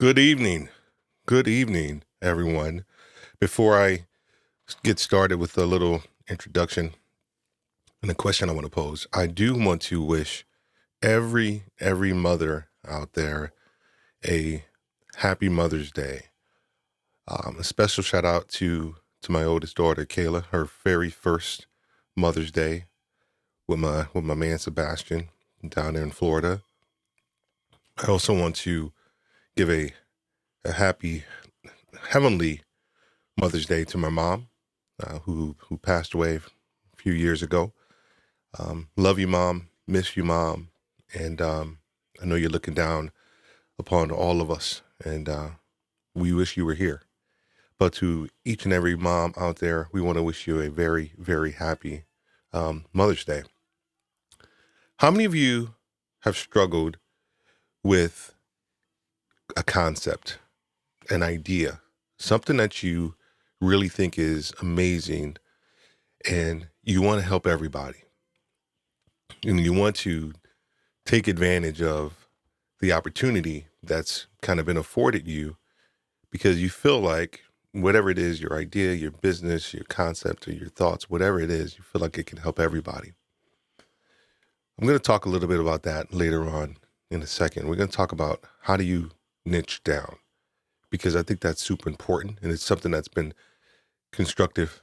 Good evening. Good evening, everyone. Before I get started with a little introduction and the question I want to pose, I do want to wish every mother out there a happy Mother's Day. A special shout out to my oldest daughter, Kayla, her very first Mother's Day with my man Sebastian down there in Florida. I also want to give a happy heavenly Mother's Day to my mom, who passed away a few years ago. Love you, Mom. Miss you, Mom. And I know you're looking down upon all of us, and we wish you were here. But to each and every mom out there, we want to wish you a very, very happy Mother's Day. How many of you have struggled with a concept, an idea, something that you really think is amazing, and you want to help everybody? And you want to take advantage of the opportunity that's kind of been afforded you because you feel like whatever it is, your idea, your business, your concept, or your thoughts, whatever it is, you feel like it can help everybody. I'm going to talk a little bit about that later on in a second. We're going to talk about how do you niche down, because I think that's super important, and it's something that's been constructive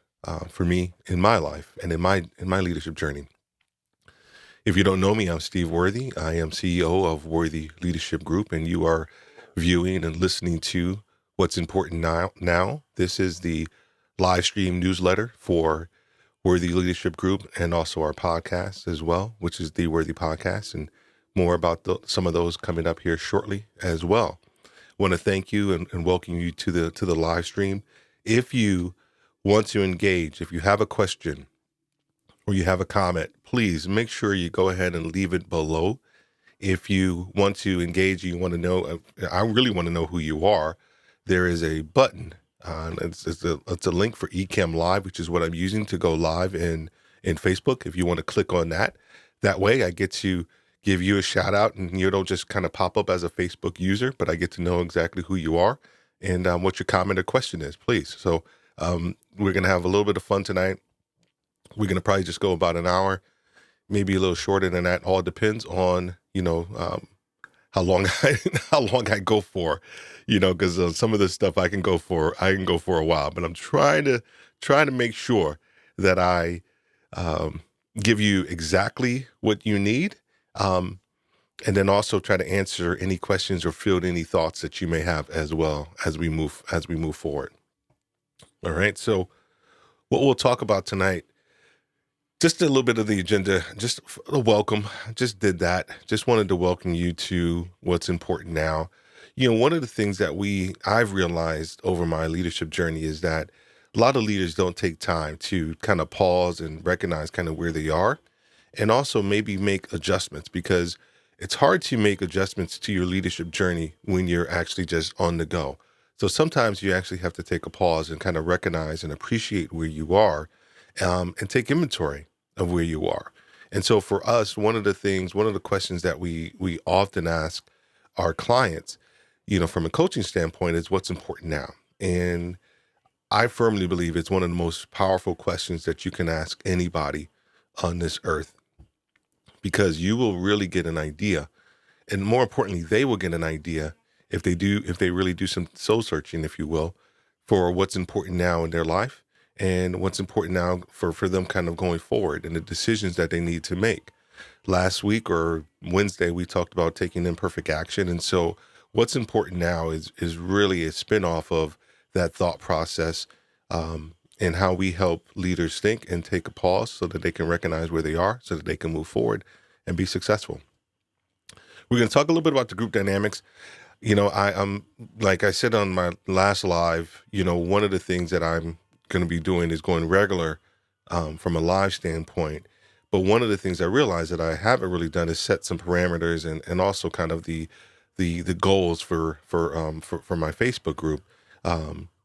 for me in my life and in my leadership journey. If you don't know me, I'm Steve Worthy. I am CEO of Worthy Leadership Group, and you are viewing and listening to What's Important Now. This is the live stream newsletter for Worthy Leadership Group and also our podcast as well, which is the Worthy Podcast, and more about some of those coming up here shortly as well. I want to thank you and welcome you to the live stream. If you want to engage, if you have a question, or you have a comment, please make sure you go ahead and leave it below. If you want to engage, you want to know, I really want to know who you are, there is a button. It's a link for Ecamm Live, which is what I'm using to go live in Facebook. If you want to click on that, that way I get to give you a shout out, and you don't just kind of pop up as a Facebook user, but I get to know exactly who you are and what your comment or question is, please. So we're going to have a little bit of fun tonight. We're going to probably just go about an hour, maybe a little shorter than that. All depends on, how long I go for, because some of this stuff I can go for a while, but I'm trying to make sure that I give you exactly what you need. And then also try to answer any questions or field any thoughts that you may have as well as we move forward. All right. So what we'll talk about tonight, just a little bit of the agenda, just a welcome. Just did that. Just wanted to welcome you to What's Important Now. One of the things that I've realized over my leadership journey is that a lot of leaders don't take time to kind of pause and recognize kind of where they are, and also maybe make adjustments, because it's hard to make adjustments to your leadership journey when you're actually just on the go. So sometimes you actually have to take a pause and kind of recognize and appreciate where you are, and take inventory of where you are. And so for us, one of the questions that we often ask our clients, from a coaching standpoint, is what's important now. And I firmly believe it's one of the most powerful questions that you can ask anybody on this earth, because you will really get an idea. And more importantly, they will get an idea if they really do some soul searching, if you will, for what's important now in their life and what's important now for them kind of going forward and the decisions that they need to make. Last week or Wednesday, we talked about taking imperfect action. And so what's important now is really a spinoff of that thought process, and how we help leaders think and take a pause so that they can recognize where they are, so that they can move forward and be successful. We're going to talk a little bit about the group dynamics. I'm, like I said on my last live, one of the things that I'm going to be doing is going regular from a live standpoint. But one of the things I realized that I haven't really done is set some parameters and also kind of the goals for my Facebook group,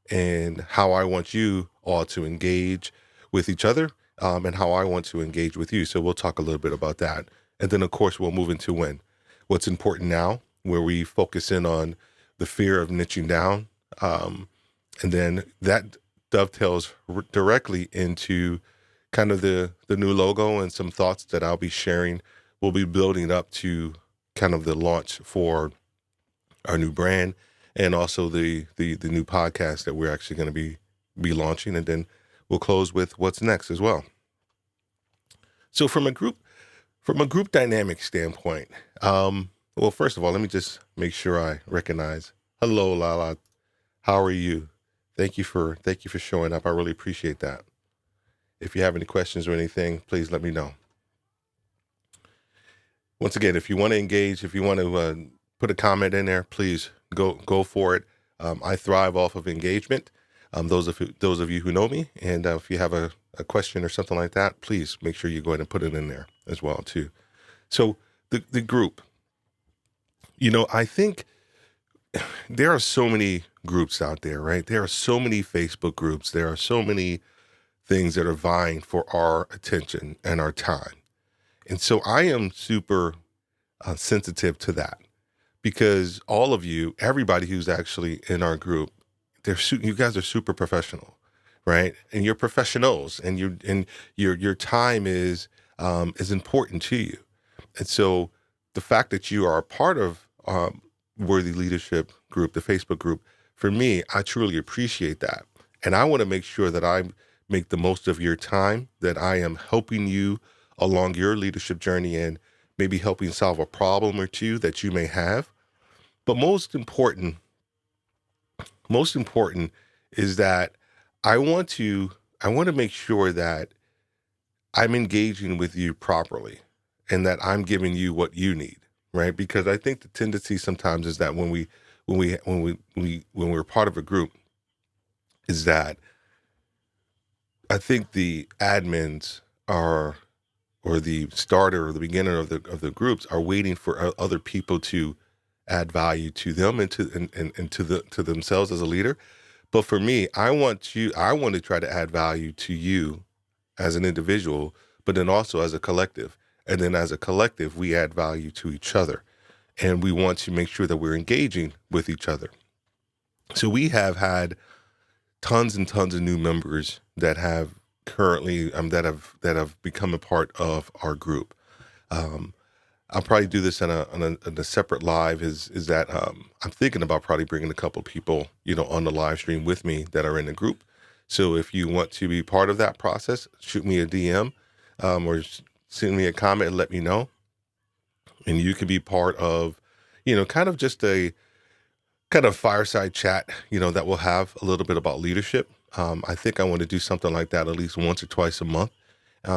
and how I want you all to engage with each other, and how I want to engage with you. So we'll talk a little bit about that. And then, of course, we'll move into what's important now, where we focus in on the fear of niching down. And then that dovetails directly into kind of the new logo and some thoughts that I'll be sharing. We'll be building up to kind of the launch for our new brand and also the new podcast that we're actually going to be launching. And then we'll close with what's next as well. So from a group dynamic standpoint, well, first of all, let me just make sure I recognize. Hello, Lala. How are you? Thank you for showing up. I really appreciate that. If you have any questions or anything, please let me know. Once again, if you want to engage, if you want to put a comment in there, please go for it. I thrive off of engagement. Those of you who know me, and if you have a question or something like that, please make sure you go ahead and put it in there as well too. So the group, I think there are so many groups out there, right? There are so many Facebook groups. There are so many things that are vying for our attention and our time. And so I am super sensitive to that because all of you, everybody who's actually in our group, you guys are super professional, right? And you're professionals, and your time is important to you. And so the fact that you are a part of Worthy Leadership Group, the Facebook group, for me, I truly appreciate that. And I want to make sure that I make the most of your time, that I am helping you along your leadership journey and maybe helping solve a problem or two that you may have. But most important is that I want to make sure that I'm engaging with you properly and that I'm giving you what you need, right? Because I think the tendency sometimes is that when we're part of a group, is that I think the admins or the starter or the beginner of the groups are waiting for other people to add value to them and to themselves as a leader. But for me, I want to try to add value to you as an individual, but then also as a collective. And then as a collective, we add value to each other. And we want to make sure that we're engaging with each other. So we have had tons and tons of new members that have currently that have become a part of our group. I'll probably do this in a separate live. Is that I'm thinking about probably bringing a couple people on the live stream with me that are in the group. So if you want to be part of that process, shoot me a DM or send me a comment and let me know. And you can be part of kind of just a kind of fireside chat, that will have a little bit about leadership. I think I want to do something like that at least once or twice a month.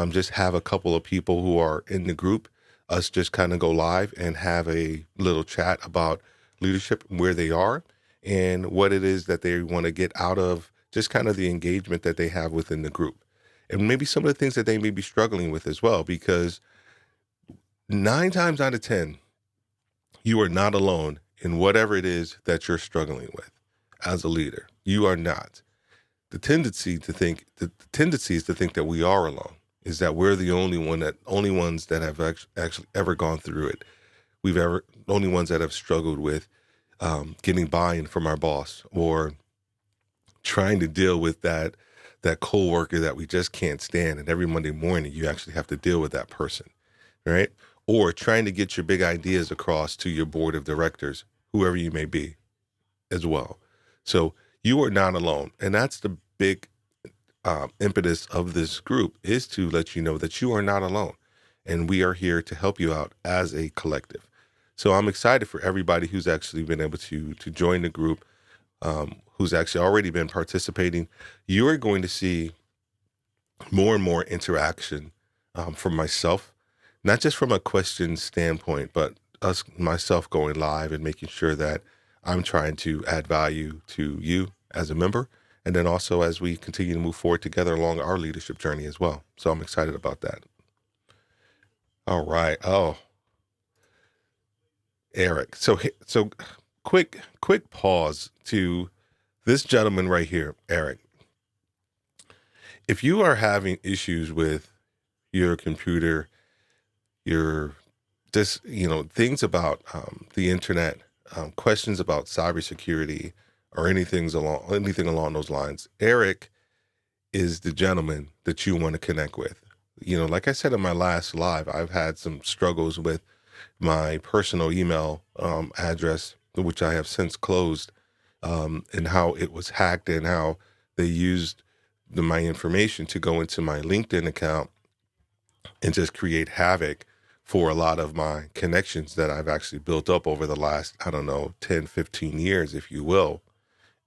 Just have a couple of people who are in the group, us just kind of go live and have a little chat about leadership, where they are, and what it is that they want to get out of just kind of the engagement that they have within the group. And maybe some of the things that they may be struggling with as well, because 9 times out of 10, you are not alone in whatever it is that you're struggling with as a leader. You are not. The tendency is to think that we are alone, is that we're the only ones that have actually ever gone through it. Only ones that have struggled with getting buy-in from our boss, or trying to deal with that coworker that we just can't stand. And every Monday morning, you actually have to deal with that person, right? Or trying to get your big ideas across to your board of directors, whoever you may be as well. So you are not alone. And that's the big impetus of this group, is to let you know that you are not alone. And we are here to help you out as a collective. So I'm excited for everybody who's actually been able to join the group, who's actually already been participating. You are going to see more and more interaction from myself, not just from a question standpoint, but myself going live and making sure that I'm trying to add value to you as a member, and then also as we continue to move forward together along our leadership journey as well. So I'm excited about that. All right. Oh, Eric. So quick pause to this gentleman right here, Eric. If you are having issues with your computer, your things about the internet, questions about cybersecurity or anything along those lines, Eric is the gentleman that you want to connect with. Like I said in my last live, I've had some struggles with my personal email address, which I have since closed, and how it was hacked and how they used my information to go into my LinkedIn account and just create havoc for a lot of my connections that I've actually built up over the last, I don't know, 10, 15 years, if you will.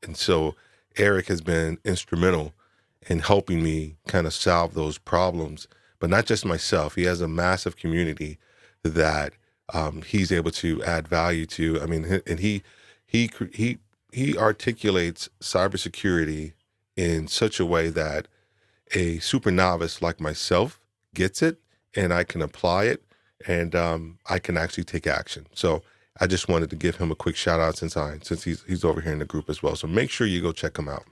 And so Eric has been instrumental in helping me kind of solve those problems, but not just myself. He has a massive community that he's able to add value to. I mean, and he articulates cybersecurity in such a way that a super novice like myself gets it, and I can apply it, and I can actually take action. So I just wanted to give him a quick shout out since he's over here in the group as well. So make sure you go check him out.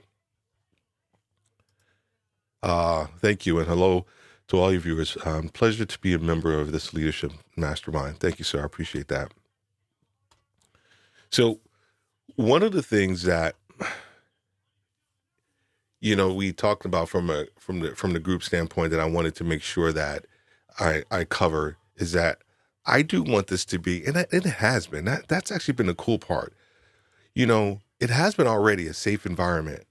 Thank you, and hello to all your viewers. Pleasure to be a member of this leadership mastermind. Thank you, sir. I appreciate that. So one of the things that we talked about from the group standpoint that I wanted to make sure that I cover is that I do want this to be, and it has been, that's actually been the cool part. It has been already a safe environment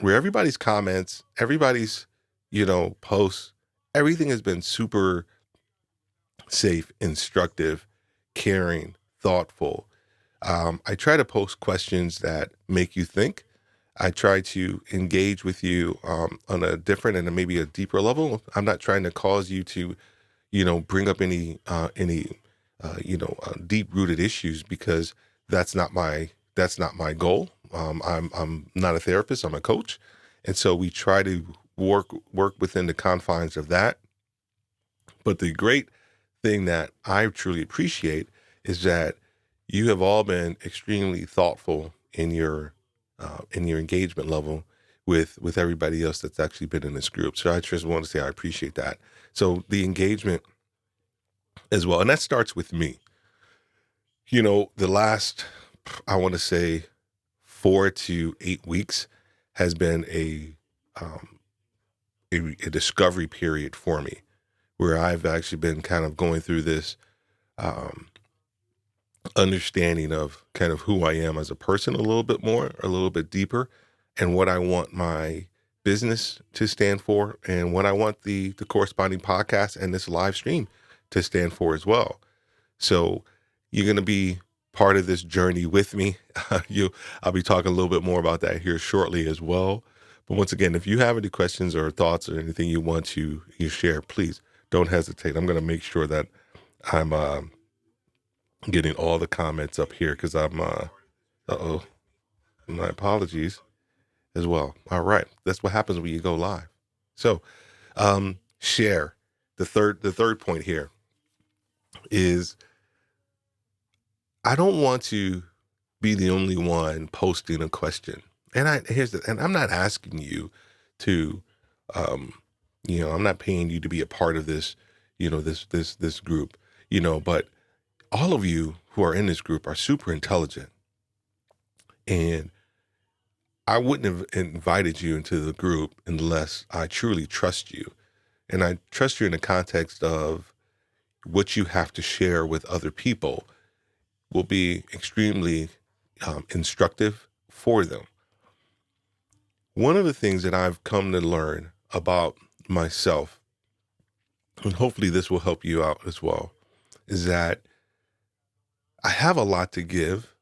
where everybody's comments, everybody's, posts, everything has been super safe, instructive, caring, thoughtful. I try to post questions that make you think. I try to engage with you on a different and maybe a deeper level. I'm not trying to cause you to, bring up any deep-rooted issues, because that's not my goal. I'm not a therapist. I'm a coach, and so we try to work within the confines of that. But the great thing that I truly appreciate is that you have all been extremely thoughtful in your engagement level with everybody else that's actually been in this group. So I just want to say I appreciate that. So the engagement as well, and that starts with me. The last, I want to say 4 to 8 weeks has been a discovery period for me, where I've actually been kind of going through this understanding of kind of who I am as a person a little bit more, a little bit deeper, and what I want my business to stand for, and what I want the corresponding podcast and this live stream to stand for as well. So you're going to be part of this journey with me. I'll be talking a little bit more about that here shortly as well. But once again, if you have any questions or thoughts or anything you want to share, please don't hesitate. I'm going to make sure that I'm getting all the comments up here, because I'm my apologies as well. All right, that's what happens when you go live. So share. The third point here is I don't want to be the only one posting a question. And I'm not asking you to I'm not paying you to be a part of this, this group, but all of you who are in this group are super intelligent, and I wouldn't have invited you into the group unless I truly trust you. And I trust you in the context of what you have to share with other people will be extremely instructive for them. One of the things that I've come to learn about myself, and hopefully this will help you out as well, is that I have a lot to give.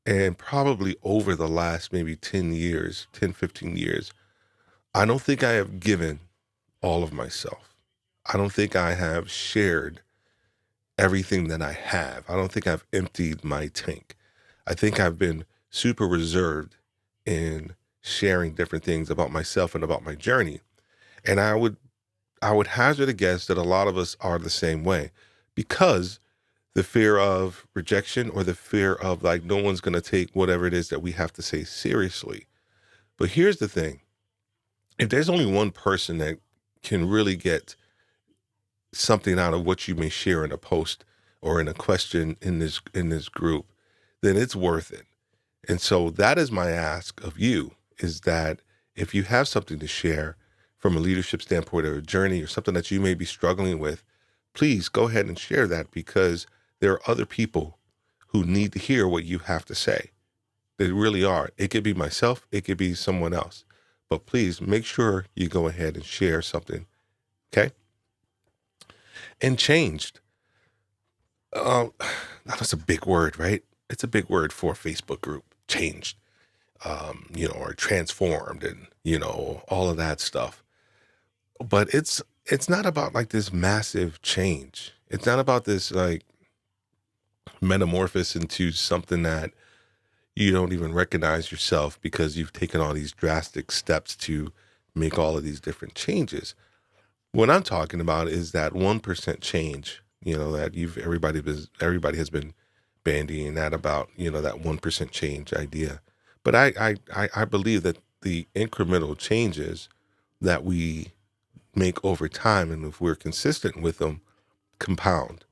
And probably over the last maybe 10, 15 years, I don't think I have given all of myself. I don't think I have shared everything that I have. I don't think I've emptied my tank. I think I've been super reserved in sharing different things about myself and about my journey. And I would hazard a guess that a lot of us are the same way, because the fear of rejection, or the fear of like no one's going to take whatever it is that we have to say seriously. But here's the thing. If there's only one person that can really get something out of what you may share in a post or in a question in this group, then it's worth it. And so that is my ask of you, is that if you have something to share from a leadership standpoint or a journey or something that you may be struggling with, please go ahead and share that, because there are other people who need to hear what you have to say. They really are. It could be myself. It could be someone else. But please make sure you go ahead and share something. Okay? And changed. That's a big word, right? It's a big word for a Facebook group. Changed, or transformed, and, all of that stuff. But it's not about like this massive change. It's not about this like metamorphosis into something that you don't even recognize yourself, because you've taken all these drastic steps to make all of these different changes. What I'm talking about is that 1% change, that everybody has been bandying that about, that 1% change idea. But I believe that the incremental changes that we make over time, and if we're consistent with them, compound.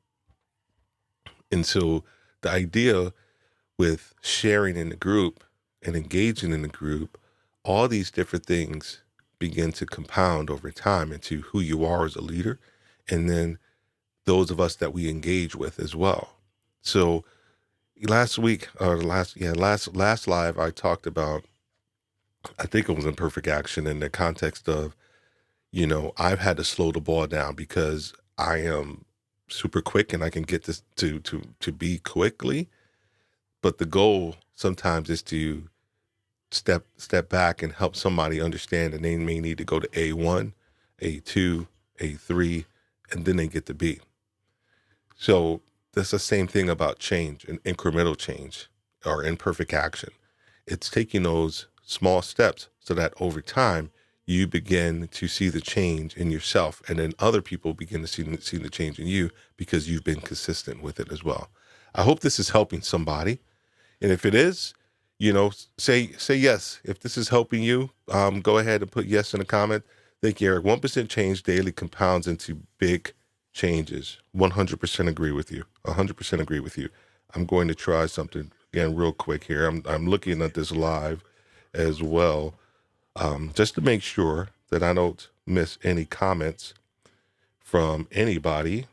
And so the idea with sharing in the group and engaging in the group, all these different things begin to compound over time into who you are as a leader, and then those of us that we engage with as well. So last live, I talked about, I think it was Imperfect Action, in the context of, I've had to slow the ball down because I am super quick and I can get this to be quickly. But the goal sometimes is to step back and help somebody understand that they may need to go to A1, A2, A3, and then they get to B. So that's the same thing about change and incremental change, or imperfect action. It's taking those small steps so that over time you begin to see the change in yourself, and then other people begin to see the change in you, because you've been consistent with it as well. I hope this is helping somebody. And if it is, say yes. If this is helping you, go ahead and put yes in the comment. Thank you, Eric. 1% change daily compounds into big changes. 100% agree with you. 100% agree with you. I'm going to try something again real quick here. I'm looking at this live as well, just to make sure that I don't miss any comments from anybody.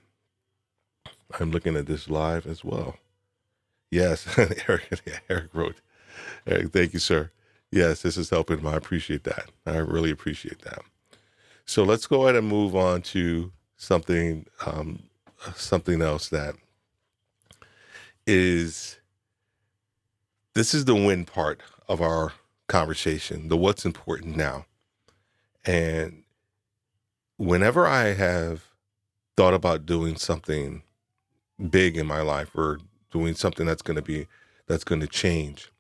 I'm looking at this live as well. Yes, Eric wrote. Eric, thank you, sir. Yes, this is helping. I appreciate that. I really appreciate that. So let's go ahead and move on to something else that is, this is the win part of our conversation, the what's important now. And whenever I have thought about doing something big in my life, or doing something that's going to change,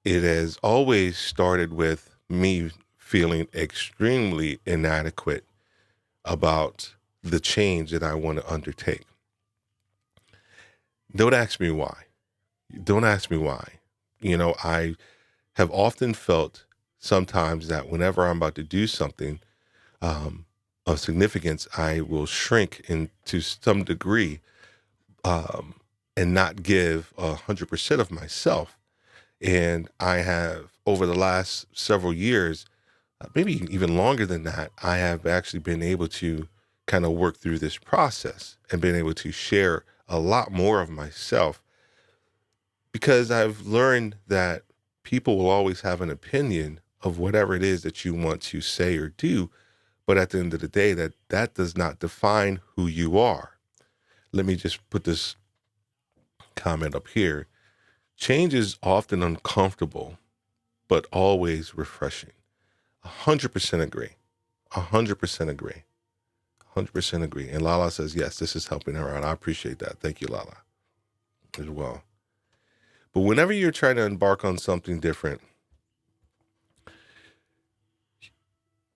it has always started with me feeling extremely inadequate about the change that I want to undertake. Don't ask me why. I have often felt sometimes that whenever I'm about to do something of significance, I will shrink into some degree, and not give 100% of myself. And I have, over the last several years, maybe even longer than that, I have actually been able to kind of work through this process and been able to share a lot more of myself, because I've learned that people will always have an opinion of whatever it is that you want to say or do. But at the end of the day, that does not define who you are. Let me just put this comment up here. Change is often uncomfortable, but always refreshing. 100% agree. 100% agree. 100% agree. And Lala says, yes, this is helping her out. I appreciate that. Thank you, Lala, as well. But whenever you're trying to embark on something different,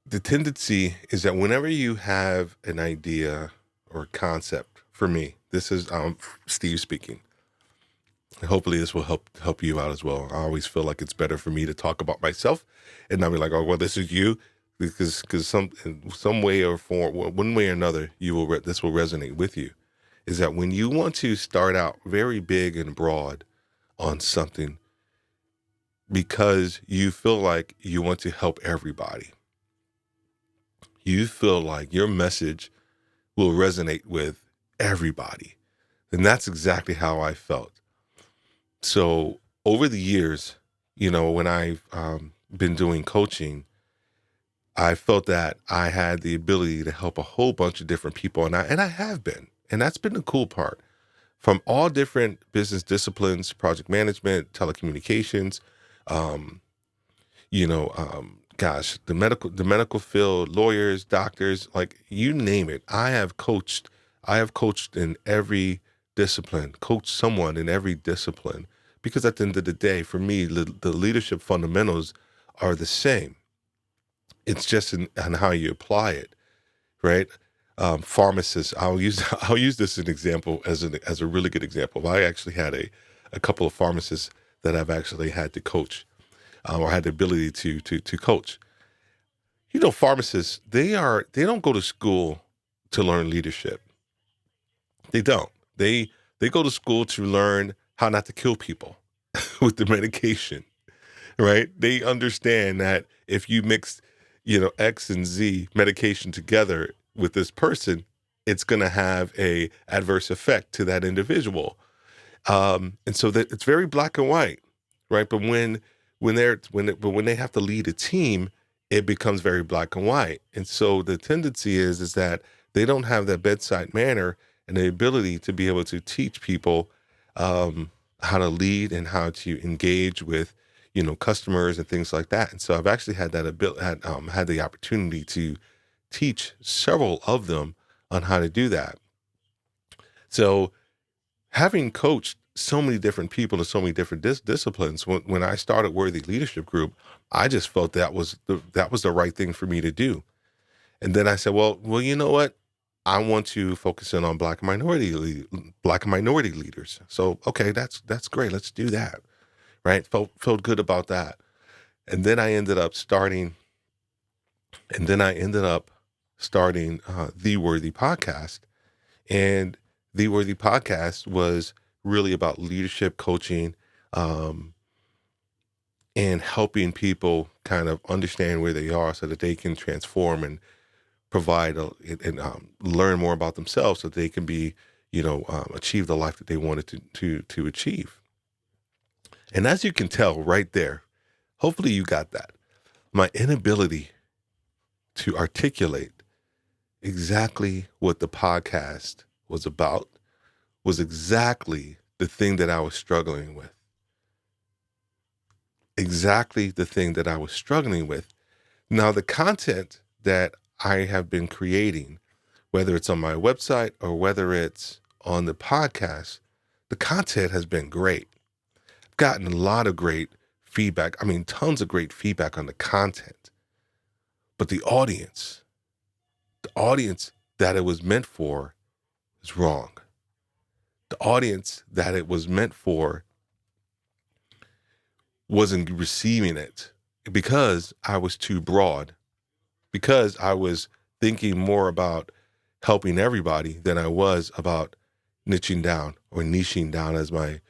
the tendency is that whenever you have an idea or concept, for me, this is Steve speaking. Hopefully this will help you out as well. I always feel like it's better for me to talk about myself and not be like, oh, well, this is you, because some way or form, one way or another, this will resonate with you. is that when you want to start out very big and broad on something because you feel like you want to help everybody, you feel like your message will resonate with everybody. And that's exactly how I felt. So over the years, when I've been doing coaching, I felt that I had the ability to help a whole bunch of different people. And I have been. And that's been the cool part. From all different business disciplines, project management, telecommunications, um, the medical field, lawyers, doctors, like you name it. I have coached in every discipline, coached someone in every discipline, because at the end of the day, for me, the leadership fundamentals are the same. It's just on how you apply it, right? Pharmacists, I'll use this as an example, as a really good example. I actually had a couple of pharmacists that I've actually had to coach, or had the ability to coach. Pharmacists, they don't go to school to learn leadership. They don't. They go to school to learn how not to kill people with the medication, right? They understand that if you mix, X and Z medication together with this person, it's going to have a adverse effect to that individual. And so that it's very black and white, right? But when they have to lead a team, it becomes very black and white. And so the tendency is that they don't have that bedside manner and the ability to be able to teach people how to lead and how to engage with, customers and things like that. And so I've actually had that ability, had the opportunity to teach several of them on how to do that. So having coached so many different people in so many different disciplines, when I started Worthy Leadership Group, I just felt that was the right thing for me to do. And then I said, well, you know what? I want to focus in on Black and minority leaders. So okay, that's great. Let's do that. Right? Felt good about that. And then I ended up starting. The Worthy Podcast, and the Worthy Podcast was really about leadership coaching, and helping people kind of understand where they are so that they can transform and provide and learn more about themselves so that they can be, achieve the life that they wanted to achieve. And as you can tell right there, hopefully you got that. My inability to articulate exactly what the podcast was about was exactly the thing that I was struggling with. Exactly the thing that I was struggling with. Now, the content that I have been creating, whether it's on my website or whether it's on the podcast, the content has been great. I've gotten a lot of great feedback. I mean, tons of great feedback on the content. But the audience that it was meant for is wrong. The audience that it was meant for wasn't receiving it because I was too broad, because I was thinking more about helping everybody than I was about niching down, or niching down, as my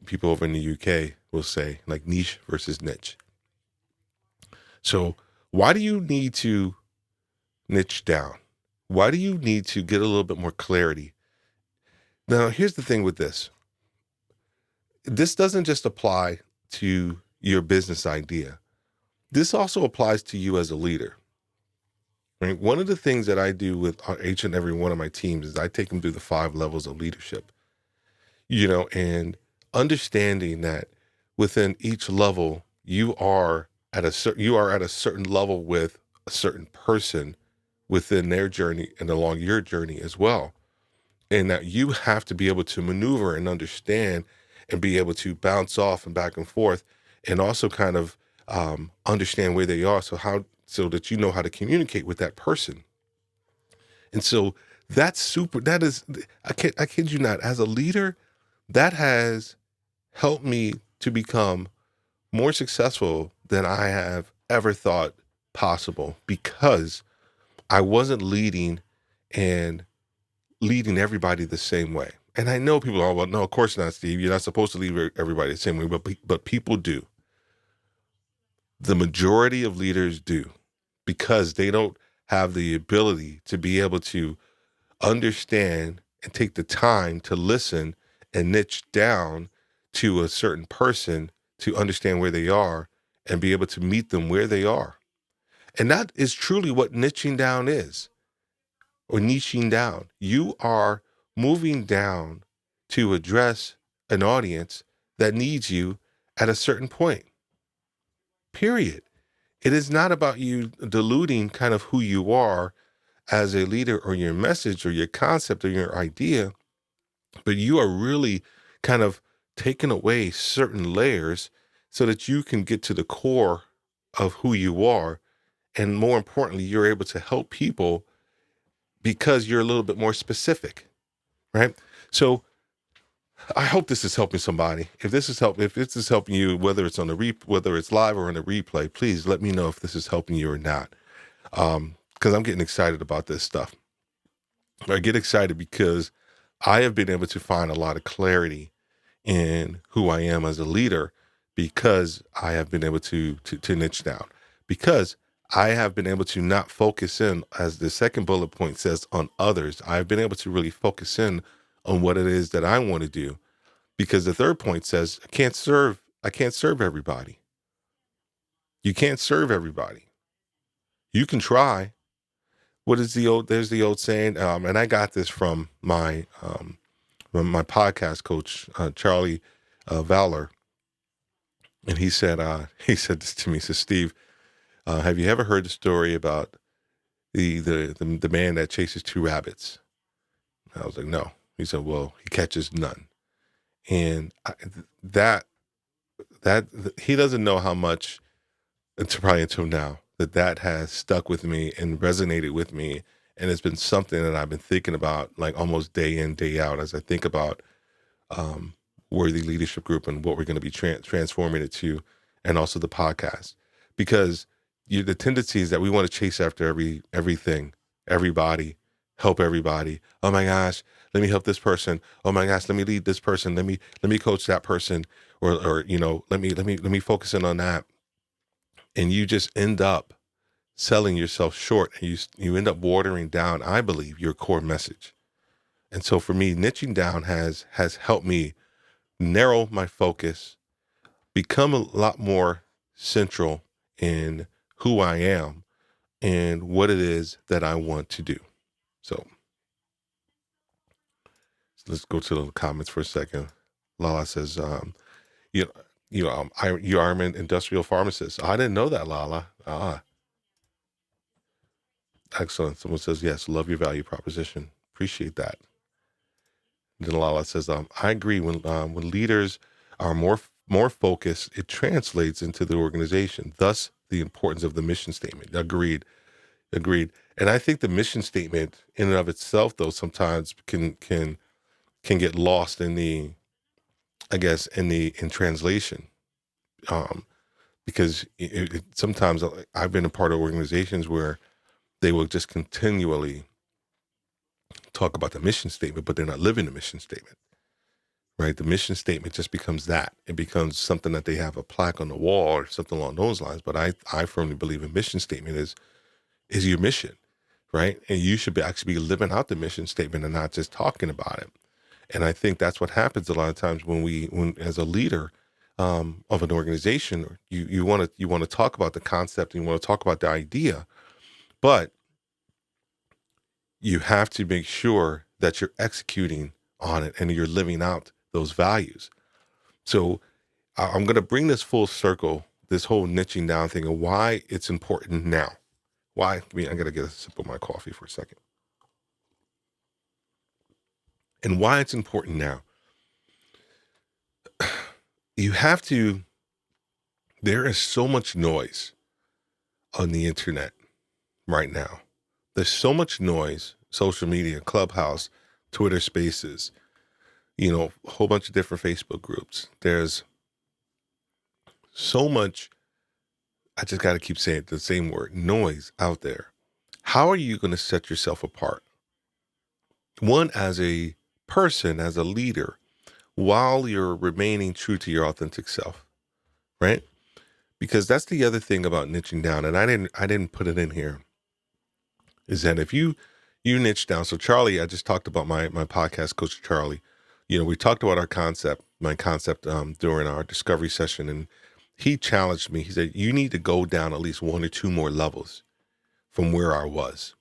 people over in the UK will say, like niche versus niche. So why do you need to niche down? Why do you need to get a little bit more clarity? Now, here's the thing with this. This doesn't just apply to your business idea. This also applies to you as a leader. Right? One of the things that I do with each and every one of my teams is I take them through the 5 levels of leadership. And understanding that within each level, you are at a certain level with a certain person within their journey and along your journey as well. And that you have to be able to maneuver and understand and be able to bounce off and back and forth, and also kind of understand where they are, so that you know how to communicate with that person. And so I kid you not, as a leader, that has helped me to become more successful than I have ever thought possible, because I wasn't leading and leading everybody the same way. And I know people are, well, no, of course not, Steve. You're not supposed to lead everybody the same way, but people do. The majority of leaders do, because they don't have the ability to be able to understand and take the time to listen and niche down to a certain person to understand where they are and be able to meet them where they are. And that is truly what niching down is, or niching down. You are moving down to address an audience that needs you at a certain point, period. It is not about you diluting kind of who you are as a leader or your message or your concept or your idea, but you are really kind of taking away certain layers so that you can get to the core of who you are. And more importantly, you're able to help people because you're a little bit more specific, right? So I hope this is helping somebody. If this is helping you, whether it's on the whether it's live or on the replay, please let me know if this is helping you or not. Because I'm getting excited about this stuff. I get excited because I have been able to find a lot of clarity in who I am as a leader, because I have been able to niche down, because I have been able to not focus in, as the second bullet point says, on others. I've been able to really focus in on what it is that I want to do, because the third point says I can't serve everybody. You can't serve everybody. You can try. There's the old saying, and I got this from my podcast coach, Charlie Valor. And he said this to me. He says, Steve, have you ever heard the story about the man that chases two rabbits? I was like, no. He said, well, he catches none. And that he doesn't know how much, until now, that has stuck with me and resonated with me. And it's been something that I've been thinking about, like, almost day in, day out, as I think about Worthy Leadership Group and what we're going to be transforming it to, and also the podcast. Because the tendency is that we want to chase after everything, everybody, help everybody. Oh my gosh, let me help this person. Oh my gosh, let me lead this person. Let me coach that person, or let me focus in on that. And you just end up selling yourself short, and you end up watering down, I believe, your core message. And so for me, niching down has helped me narrow my focus, become a lot more central in who I am and what it is that I want to do. So let's go to the comments for a second. Lala says, you are an industrial pharmacist. I didn't know that, Lala. Excellent. Someone says, yes, love your value proposition. Appreciate that. And then Lala says, I agree. When leaders are more focused, it translates into the organization. Thus, the importance of the mission statement. Agreed. And I think the mission statement in and of itself, though, sometimes can get lost in in translation. Because sometimes I've been a part of organizations where they will just continually talk about the mission statement, but they're not living the mission statement, right? The mission statement just becomes that. It becomes something that they have a plaque on the wall or something along those lines. But I firmly believe a mission statement is your mission, right? And you should actually be living out the mission statement and not just talking about it. And I think that's what happens a lot of times when as a leader of an organization, you want to talk about the concept and you want to talk about the idea, but you have to make sure that you're executing on it and you're living out those values. So I'm going to bring this full circle, this whole niching down thing, and why it's important now. Why? I'm going to get a sip of my coffee for a second. And why it's important now. There is so much noise on the internet right now. There's so much noise, social media, Clubhouse, Twitter Spaces, a whole bunch of different Facebook groups. There's so much, I just got to keep saying the same word, noise out there. How are you going to set yourself apart one, as a person, as a leader, while you're remaining true to your authentic self, right? Because that's the other thing about niching down, and I didn't put it in here, is that if you niche down. So Charlie, I just talked about my podcast, Coach Charlie. We talked about my concept during our discovery session, and he challenged me. He said, you need to go down at least one or two more levels from where I was.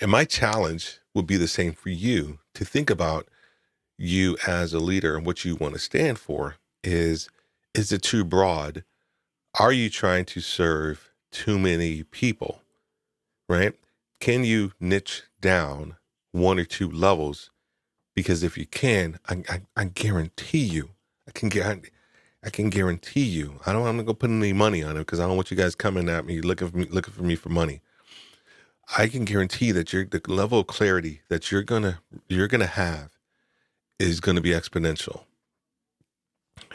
And my challenge would be the same for you, to think about you as a leader and what you want to stand for. Is it too broad? Are you trying to serve too many people, right? Can you niche down one or two levels? Because if you can, I guarantee you, I can guarantee you, I'm not gonna put any money on it because I don't want you guys coming at me looking for me for money. I can guarantee that the level of clarity that you're gonna have is gonna be exponential.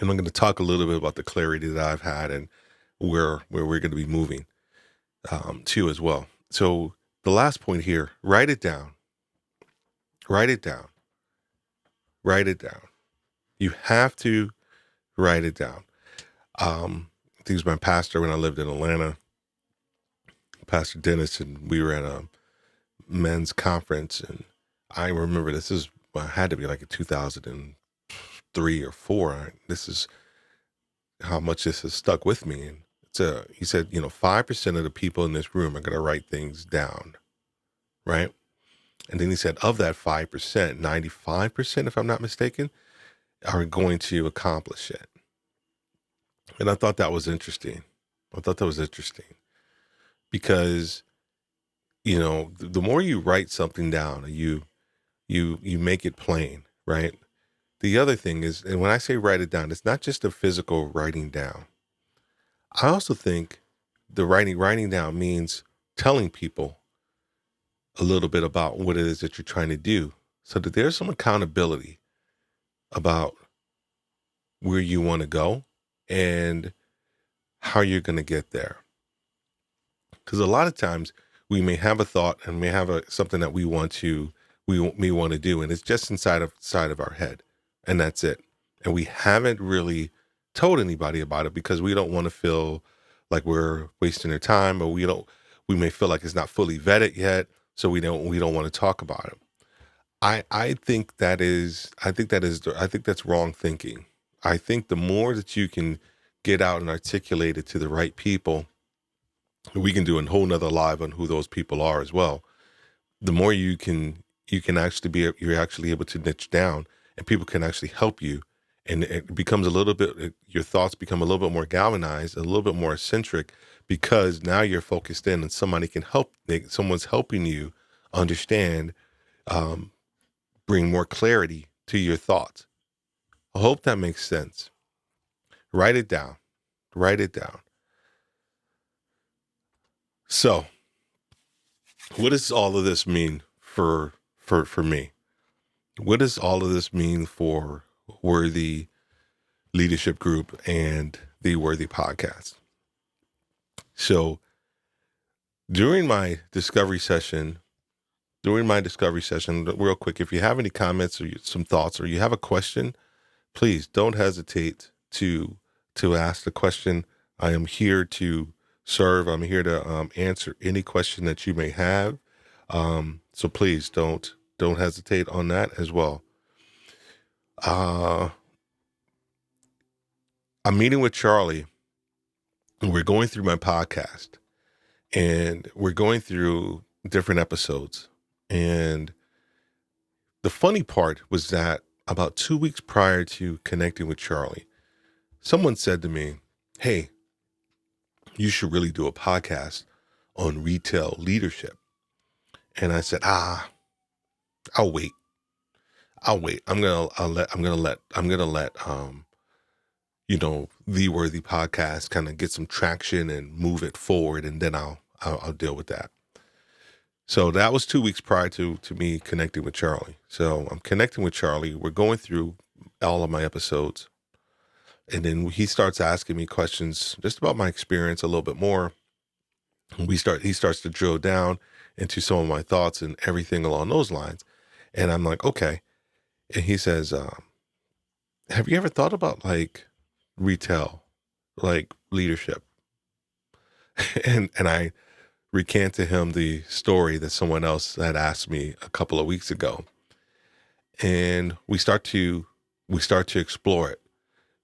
And I'm gonna talk a little bit about the clarity that I've had and where we're gonna be moving to as well. So the last point here, write it down. Write it down. Write it down. You have to write it down. I think it was my pastor when I lived in Atlanta, Pastor Dennis, and we were at a men's conference, and I remember had to be like in 2003 or 4. This is how much this has stuck with me. And he said, 5% of the people in this room are going to write things down, right? And then he said, of that 5%, 95%, if I'm not mistaken, are going to accomplish it. And I thought that was interesting. Because, the more you write something down, you make it plain, right? The other thing is, and when I say write it down, it's not just a physical writing down. I also think the writing down means telling people a little bit about what it is that you're trying to do, so that there's some accountability about where you want to go and how you're going to get there. Because a lot of times we may have a thought and may have something that we want to do, and it's just inside of our head, and that's it. And we haven't really told anybody about it because we don't want to feel like we're wasting their time, or we may feel like it's not fully vetted yet, so we don't want to talk about it. I think that's wrong thinking. I think the more that you can get out and articulate it to the right people, we can do a whole nother live on who those people are as well. The more you can actually you're actually able to niche down, and people can actually help you. And it becomes your thoughts become a little bit more galvanized, a little bit more eccentric, because now you're focused in and someone's helping you understand, bring more clarity to your thoughts. I hope that makes sense. Write it down. So, what does all of this mean for me? What does all of this mean for Worthy Leadership Group and the Worthy Podcast? So, during my discovery session, real quick, if you have any comments or some thoughts, or you have a question, please don't hesitate to ask the question. I am here to serve. I'm here to answer any question that you may have. So please don't hesitate on that as well. I'm meeting with Charlie, and we're going through my podcast, and we're going through different episodes. And the funny part was that about 2 weeks prior to connecting with Charlie, someone said to me, "Hey, you should really do a podcast on retail leadership." And I said, I'll wait. I'm gonna let the Worthy Podcast kind of get some traction and move it forward, and then I'll deal with that. So that was 2 weeks prior to me connecting with Charlie. So I'm connecting with Charlie. We're going through all of my episodes, and then he starts asking me questions just about my experience a little bit more. He starts to drill down, into some of my thoughts and everything along those lines. And I'm like, okay. And he says, have you ever thought about like retail, like leadership? And I recant to him the story that someone else had asked me a couple of weeks ago. And we start to explore it.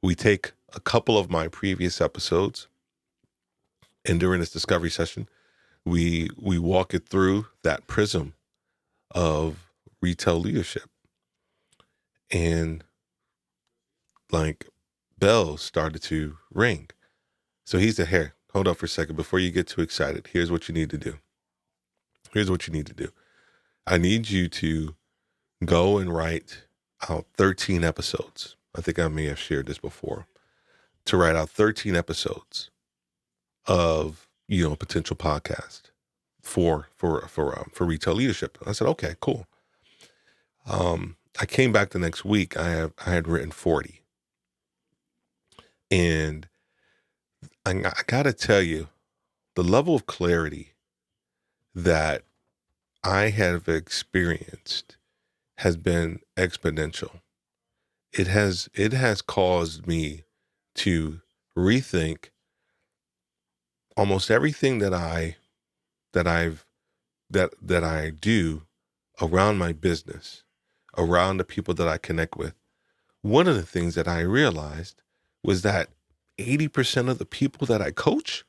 We take a couple of my previous episodes, and during this discovery session, we walk it through that prism of retail leadership. And like bells started to ring. So he said, "Here, hold up for a second. Before you get too excited, here's what you need to do. Here's what you need to do. I need you to go and write out 13 episodes." I think I may have shared this before. To write out 13 episodes of, potential podcast for retail leadership. I said, okay, cool. I came back the next week. I had written 40. And I got to tell you, the level of clarity that I have experienced has been exponential. It has caused me to rethink almost everything that I do around my business, around the people that I connect with. One of the things that I realized was that 80% of the people that I coach,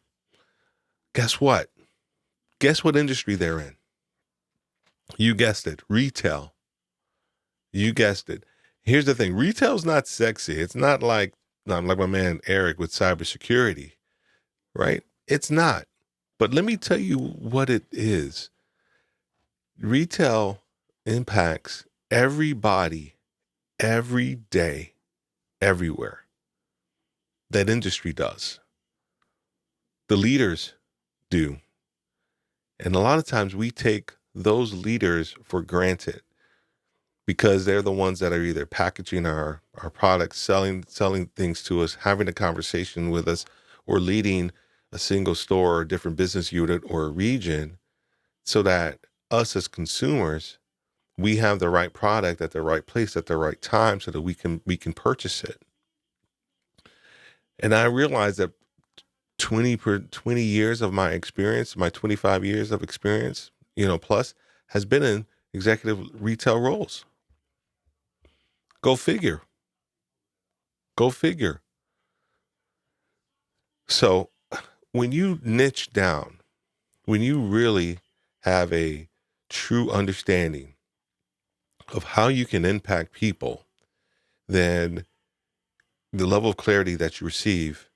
guess what? Guess what industry they're in? You guessed it, retail. You guessed it. Here's the thing. Retail's not sexy. It's not like my man Eric with cybersecurity, right? It's not. But let me tell you what it is. Retail impacts everybody, every day, everywhere. That industry does. The leaders do. And a lot of times we take those leaders for granted because they're the ones that are either packaging our products, selling things to us, having a conversation with us, or leading a single store or different business unit or a region, so that us as consumers, we have the right product at the right place at the right time so that we can purchase it. And I realized that 20 years of my experience, my 25 years of experience, plus, has been in executive retail roles. Go figure. Go figure. So when you niche down, when you really have a true understanding of how you can impact people, then the level of clarity that you receive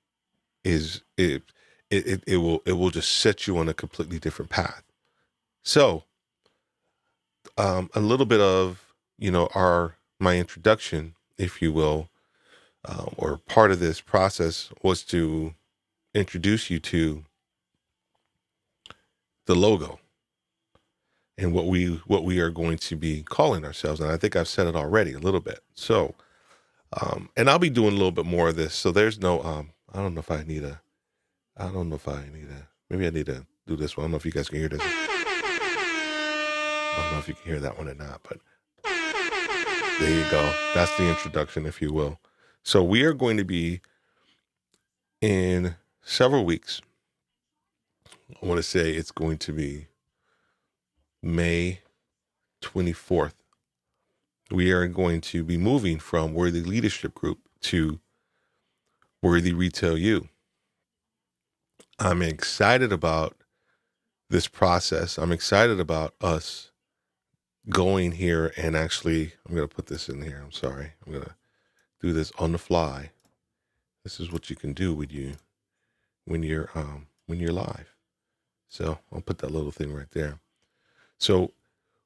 is it will just set you on a completely different path. So a little bit of my introduction, if you will, or part of this process was to introduce you to the logo and what we are going to be calling ourselves. And I think I've said it already a little bit. So, and I'll be doing a little bit more of this. So there's no, I don't know if I need a, maybe I need to do this one. I don't know if you guys can hear this. I don't know if you can hear that one or not, but there you go. That's the introduction, if you will. So we are going to be in several weeks. I want to say it's going to be May 24th. We are going to be moving from Worthy Leadership Group to Worthy RETAILU. I'm excited about this process. I'm excited about us going here and actually, I'm going to put this in here. I'm sorry. I'm going to do this on the fly. This is what you can do when you're live. So I'll put that little thing right there. So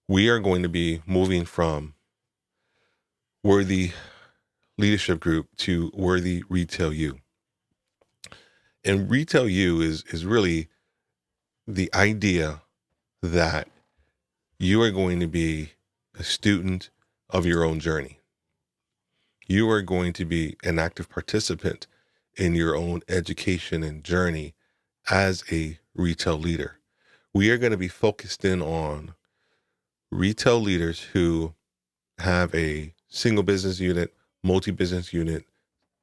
we are going to be moving from Worthy Leadership Group to Worthy RETAILU. And RETAILU is really the idea that you are going to be a student of your own journey. You are going to be an active participant in your own education and journey as a retail leader. we are going to be focused in on retail leaders who have a single business unit, multi-business unit,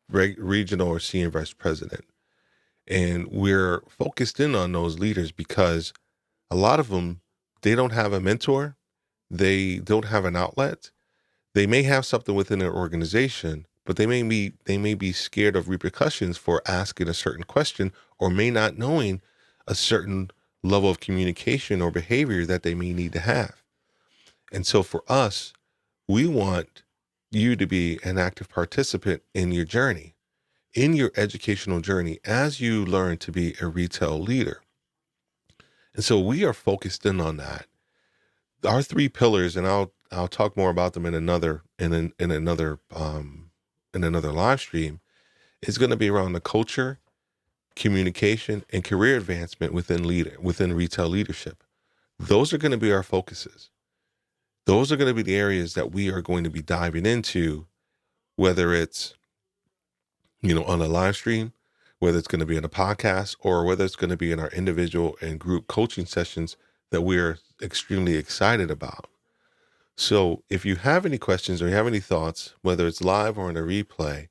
regional or senior vice president. And we're focused in on those leaders because a lot of them, they don't have a mentor. They don't have an outlet. They may have something within their organization, but they may be scared of repercussions for asking a certain question, or may not knowing a certain level of communication or behavior that they may need to have. And so for us, we want you to be an active participant in your journey, in your educational journey, as you learn to be a retail leader. And so we are focused in on that. Our three pillars, and I'll talk more about them in another live stream, is going to be around the culture, communication, and career advancement within retail leadership. Those are going to be our focuses. Those are going to be the areas that we are going to be diving into, whether it's on a live stream, whether it's going to be in a podcast, or whether it's going to be in our individual and group coaching sessions that we're extremely excited about. So if you have any questions or you have any thoughts, whether it's live or in a replay,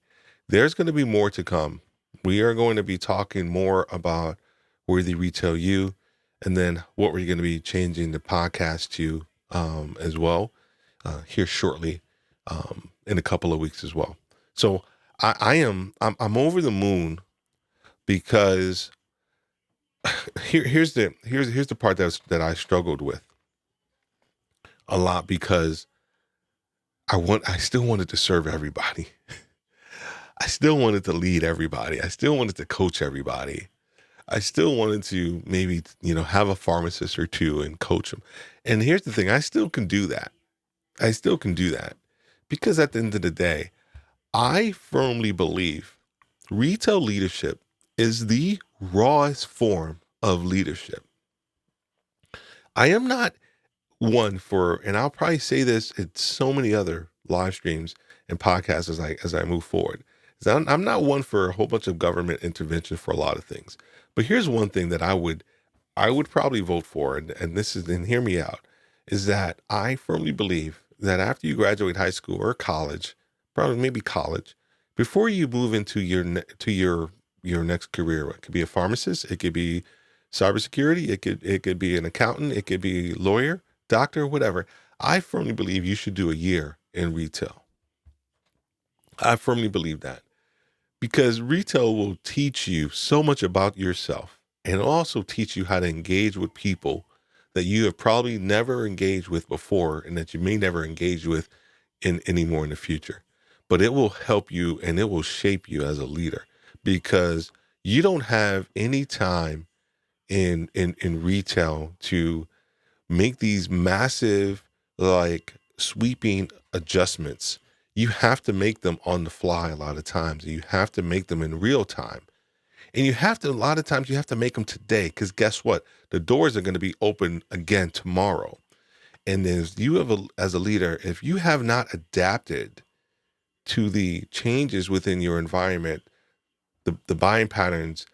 there's going to be more to come. We are going to be talking more about Worthy Retail You, and then what we're going to be changing the podcast to as well here shortly in a couple of weeks as well. So I'm over the moon because here's the part that I struggled with a lot, because I still wanted to serve everybody. I still wanted to lead everybody. I still wanted to coach everybody. I still wanted to maybe, have a pharmacist or two and coach them. And here's the thing, I still can do that. Because at the end of the day, I firmly believe retail leadership is the rawest form of leadership. I am not one for, and I'll probably say this in so many other live streams and podcasts as I move forward, is I'm not one for a whole bunch of government intervention for a lot of things. But here's one thing that I would probably vote for, and hear me out, is that I firmly believe that after you graduate high school or college, probably maybe college, before you move into your next career, it could be a pharmacist, it could be cybersecurity, it could be an accountant, it could be a lawyer, doctor, whatever. I firmly believe you should do a year in retail. I firmly believe that, because retail will teach you so much about yourself, and also teach you how to engage with people that you have probably never engaged with before, and that you may never engage with anymore in the future. But it will help you and it will shape you as a leader, because you don't have any time in retail to make these massive, like, sweeping adjustments. You have to make them on the fly a lot of times. You have to make them in real time. And a lot of times you have to make them today, because guess what? The doors are going to be open again tomorrow. And as a leader, if you have not adapted to the changes within your environment, the buying patterns,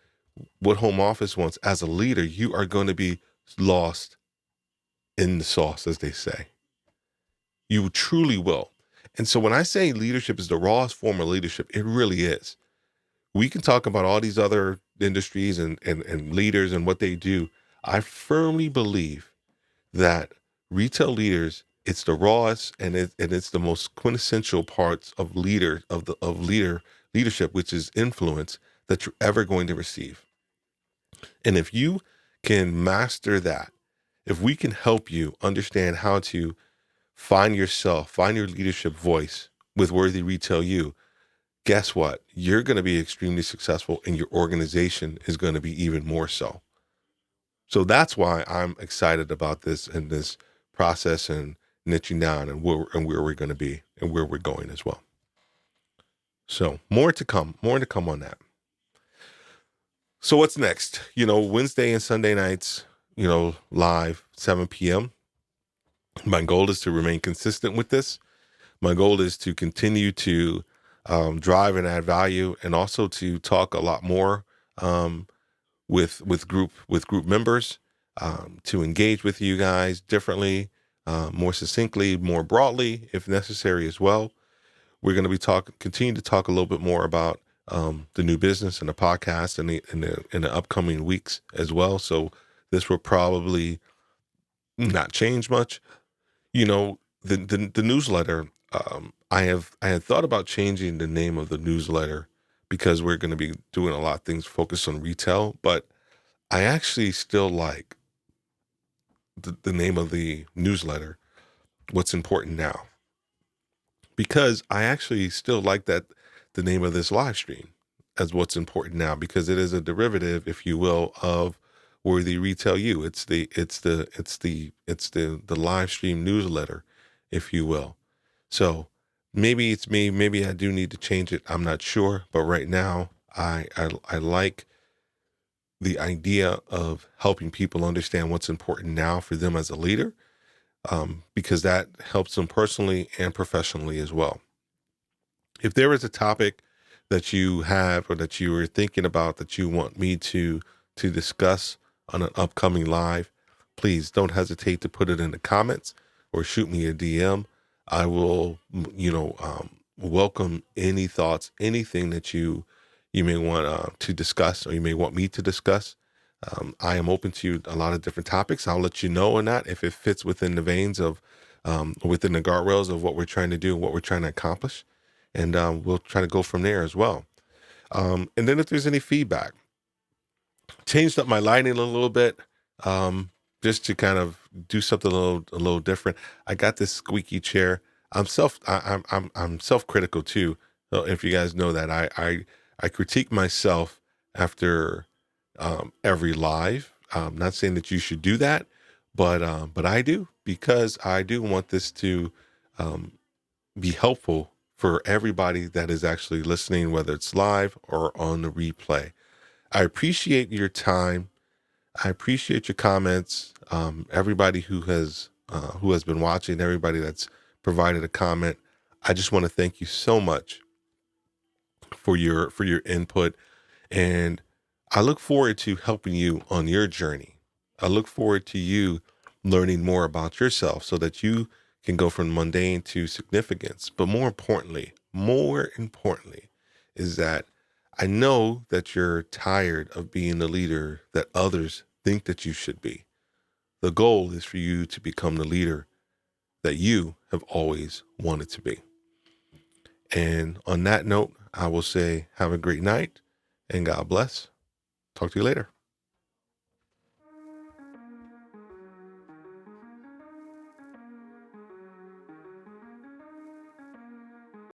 what home office wants, as a leader, you are going to be lost in the sauce, as they say. You truly will. And so when I say leadership is the rawest form of leadership, it really is. We can talk about all these other industries and leaders and what they do. I firmly believe that retail leaders, it's the rawest, and it's the most quintessential parts of leadership, which is influence, that you're ever going to receive. And if you can master that, if we can help you understand how to find yourself, find your leadership voice with Worthy Retail You, guess what? You're going to be extremely successful, and your organization is going to be even more so. So that's why I'm excited about this and this process, and niching down, and where we're going to be and where we're going as well. So more to come on that. So what's next? Wednesday and Sunday nights, live 7 p.m. My goal is to remain consistent with this. My goal is to continue to drive and add value, and also to talk a lot more with group members. to engage with you guys differently, more succinctly, more broadly, if necessary as well. We're going to be continue to talk a little bit more about the new business and the podcast in the upcoming weeks as well. So this will probably not change much. The newsletter. I had thought about changing the name of the newsletter because we're going to be doing a lot of things focused on retail, but I actually still like the name of the newsletter, What's Important Now, because I actually still like that the name of this live stream as What's Important Now, because it is a derivative, if you will, of Worthy Retail You. It's the live stream newsletter, if you will. So maybe it's me, maybe I do need to change it. I'm not sure, but right now I like the idea of helping people understand what's important now for them as a leader, because that helps them personally and professionally as well. If there is a topic that you have or that you are thinking about that you want me to discuss on an upcoming live, please don't hesitate to put it in the comments or shoot me a DM. I will, welcome any thoughts, anything that you may want to discuss or you may want me to discuss. I am open to a lot of different topics. I'll let you know on that if it fits within the veins of, within the guardrails of what we're trying to do and what we're trying to accomplish. And we'll try to go from there as well. And then if there's any feedback, changed up my lighting a little bit, just to kind of do something a little different. I got this squeaky chair. I'm self-critical too. So if you guys know that, I critique myself after every live. I'm not saying that you should do that, but I do, because I do want this to be helpful for everybody that is actually listening, whether it's live or on the replay. I appreciate your time. I appreciate your comments. Everybody who has been watching, everybody that's provided a comment. I just want to thank you so much for your input, and I look forward to helping you on your journey. I look forward to you learning more about yourself so that you can go from mundane to significance. But more importantly, is that I know that you're tired of being the leader that others think that you should be. The goal is for you to become the leader that you have always wanted to be. And on that note, I will say, have a great night and God bless. Talk to you later.